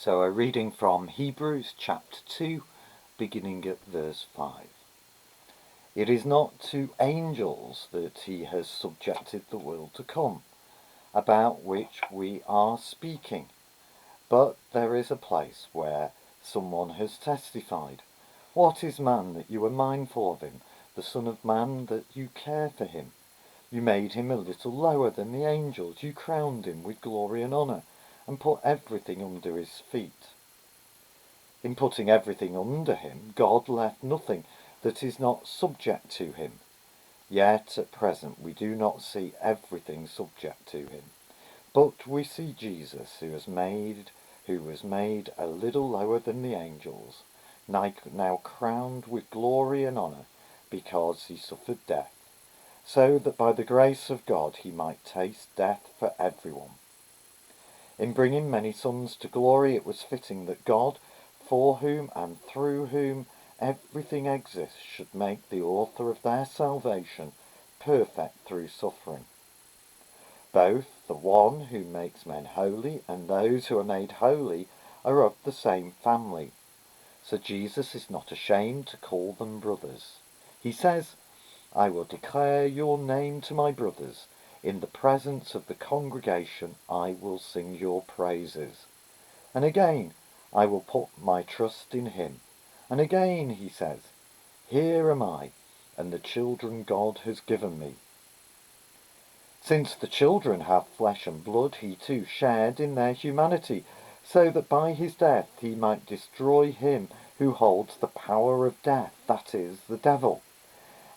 So a reading from Hebrews chapter 2, beginning at verse 5. It is not to angels that he has subjected the world to come, about which we are speaking. But there is a place where someone has testified. What is man that you are mindful of him, the Son of Man that you care for him? You made him a little lower than the angels. You crowned him with glory and honour, and put everything under his feet. In putting everything under him, God left nothing that is not subject to him. Yet at present we do not see everything subject to him. But we see Jesus, who was made a little lower than the angels, now crowned with glory and honour, because he suffered death, so that by the grace of God he might taste death for everyone. In bringing many sons to glory, it was fitting that God, for whom and through whom everything exists, should make the author of their salvation perfect through suffering. Both the one who makes men holy and those who are made holy are of the same family. So Jesus is not ashamed to call them brothers. He says, I will declare your name to my brothers. In the presence of the congregation I will sing your praises. And again, I will put my trust in him. And again he says, here am I, and the children God has given me. Since the children have flesh and blood, he too shared in their humanity, so that by his death he might destroy him who holds the power of death, that is, the devil,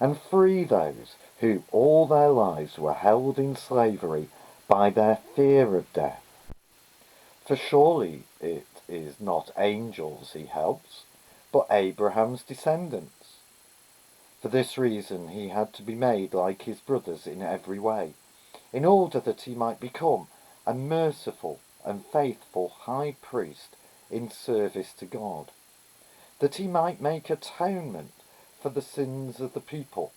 and free those who all their lives were held in slavery by their fear of death. For surely it is not angels he helps, but Abraham's descendants. For this reason he had to be made like his brothers in every way, in order that he might become a merciful and faithful high priest in service to God, that he might make atonement for the sins of the people,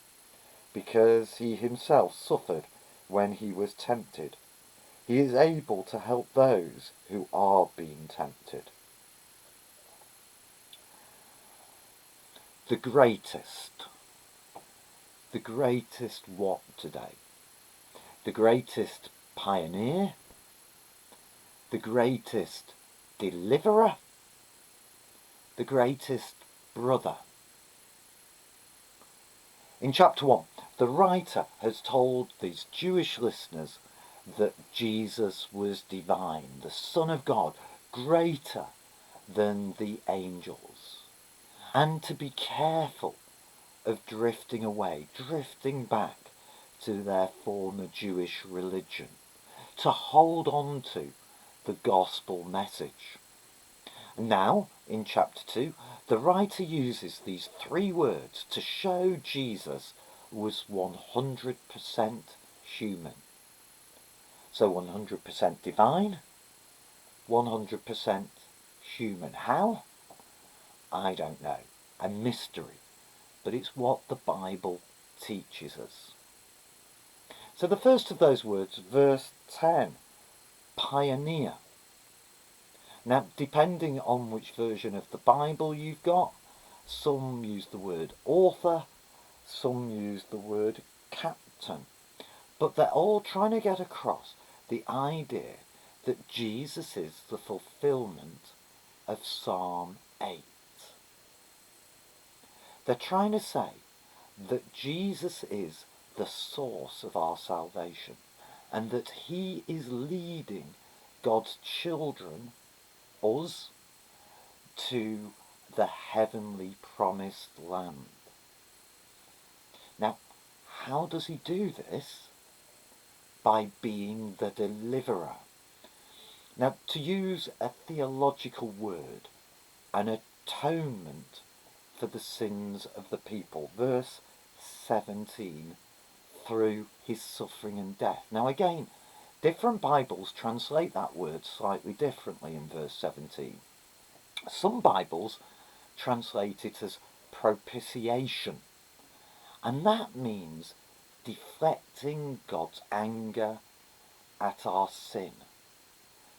because he himself suffered when he was tempted. He is able to help those who are being tempted. The greatest what today? The greatest pioneer? The greatest deliverer? The greatest brother? In chapter 1, the writer has told these Jewish listeners that Jesus was divine, the Son of God, greater than the angels, and to be careful of drifting away, drifting back to their former Jewish religion, to hold on to the gospel message. Now, in chapter 2, the writer uses these three words to show Jesus was 100% human. So 100% divine, 100% human. How? I don't know. A mystery. But it's what the Bible teaches us. So the first of those words, verse 10, pioneer. Now, depending on which version of the Bible you've got, some use the word author, some use the word captain. But they're all trying to get across the idea that Jesus is the fulfillment of Psalm 8. They're trying to say that Jesus is the source of our salvation, and that he is leading God's children, us, to the heavenly promised land. Now, how does he do this? By being the deliverer. Now, to use a theological word, an atonement for the sins of the people. Verse 17, through his suffering and death. Now again, different Bibles translate that word slightly differently in verse 17. Some Bibles translate it as propitiation, and that means deflecting God's anger at our sin.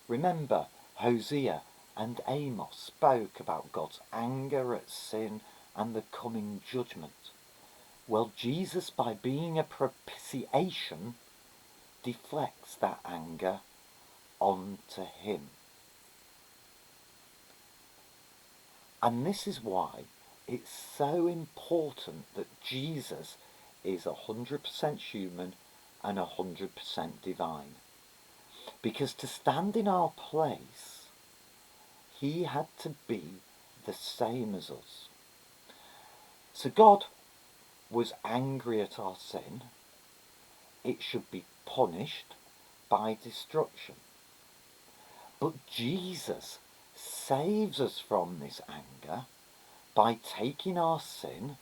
Remember Hosea and Amos spoke about God's anger at sin and the coming judgment. Well, Jesus, by being a propitiation, deflects that anger onto him. And this is why it's so important that Jesus is 100% human and 100% divine. Because to stand in our place, he had to be the same as us. So God was angry at our sin. It should be punished by destruction. But Jesus saves us from this anger by taking our sin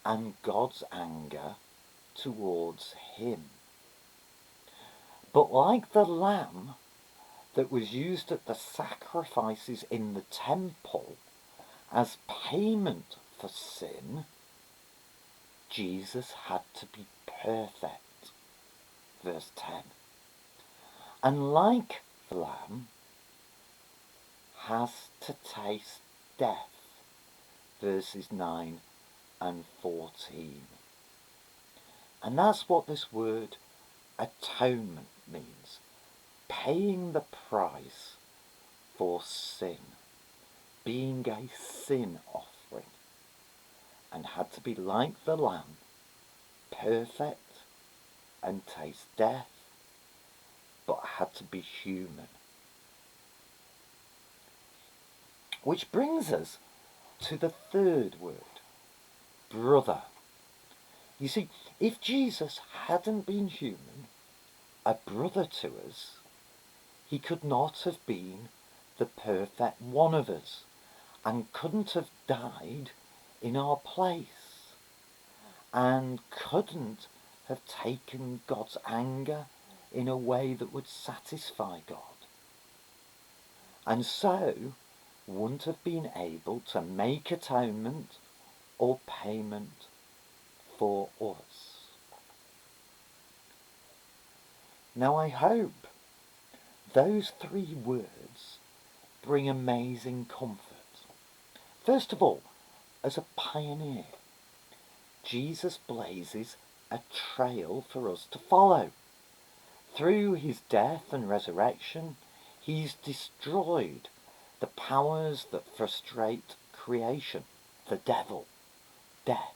and God's anger towards him. But like the lamb that was used at the sacrifices in the temple as payment for sin, Jesus had to be perfect. Verse 10. And like the lamb, has to taste death. Verses 9 and 14. And that's what this word atonement means. Paying the price for sin. Being a sin offering. And had to be like the lamb, perfect and taste death, but had to be human. Which brings us to the third word, brother. You see, if Jesus hadn't been human, a brother to us, he could not have been the perfect one of us and couldn't have died in our place and couldn't have taken God's anger in a way that would satisfy God. And so wouldn't have been able to make atonement or payment for us. Now I hope those three words bring amazing comfort. First of all, as a pioneer, Jesus blazes a trail for us to follow. Through his death and resurrection, he's destroyed the powers that frustrate creation, the devil, death.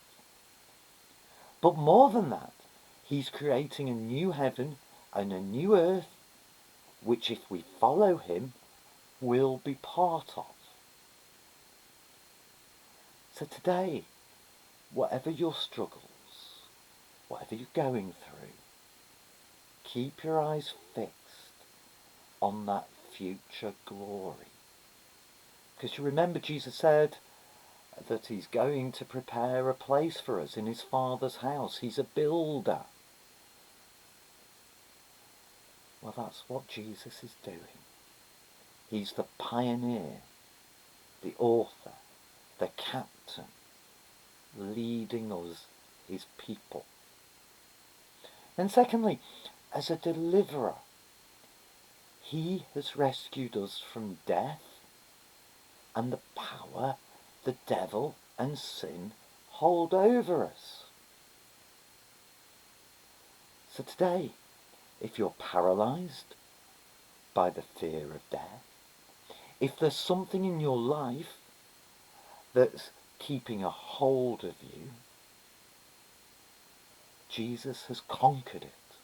But more than that, he's creating a new heaven and a new earth, which if we follow him, we'll be part of. So today, whatever your struggles, whatever you're going through, keep your eyes fixed on that future glory. Because you remember Jesus said that he's going to prepare a place for us in his Father's house. He's a builder. Well, that's what Jesus is doing. He's the pioneer, the author, the captain, leading us, his people. And secondly, as a deliverer, he has rescued us from death and the power the devil and sin hold over us. So today, if you're paralyzed by the fear of death, if there's something in your life that's keeping a hold of you, Jesus has conquered it,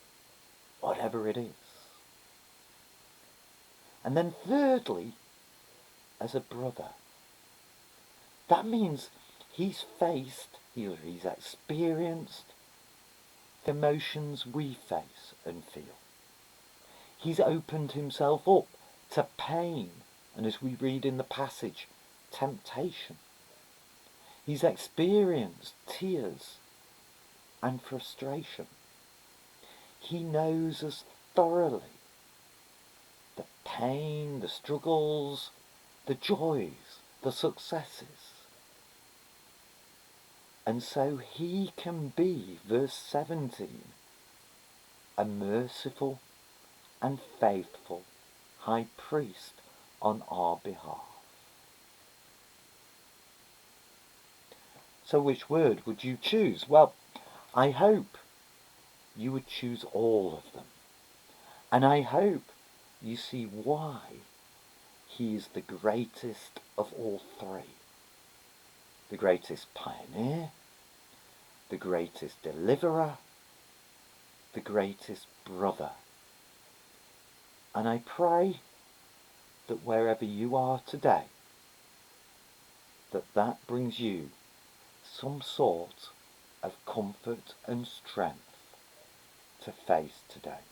whatever it is. And then thirdly, as a brother, that means he's experienced the emotions we face and feel. He's opened himself up to pain, and as we read in the passage, temptation. He's experienced tears and frustration. He knows us thoroughly. The pain, the struggles, the joys, the successes. And so he can be, verse 17, a merciful and faithful high priest on our behalf. So which word would you choose? Well, I hope you would choose all of them. And I hope you see why he is the greatest of all three. The greatest pioneer, the greatest deliverer, the greatest brother. And I pray that wherever you are today, that brings you some sort of comfort and strength to face today.